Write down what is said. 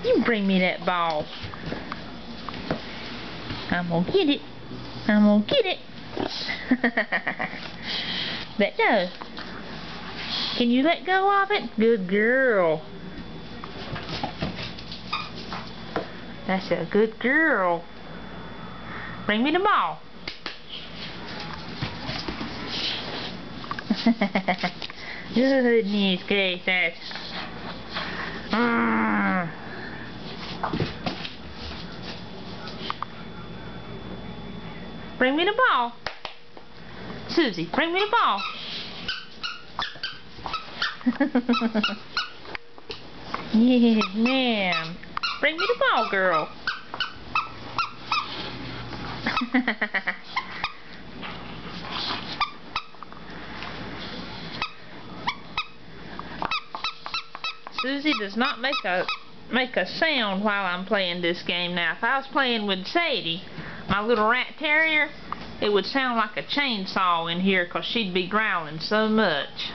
You bring me that ball. I'm gonna get it. I'm gonna get it. Let go. Can you let go of it? Good girl. That's a good girl. Bring me the ball. Goodness gracious. Bring me the ball. Susie, bring me the ball. Yes, ma'am. Bring me the ball, girl. Susie does not make a sound while I'm playing this game now. If I was playing with Sadie, my little rat terrier, it would sound like a chainsaw in here because she'd be growling so much.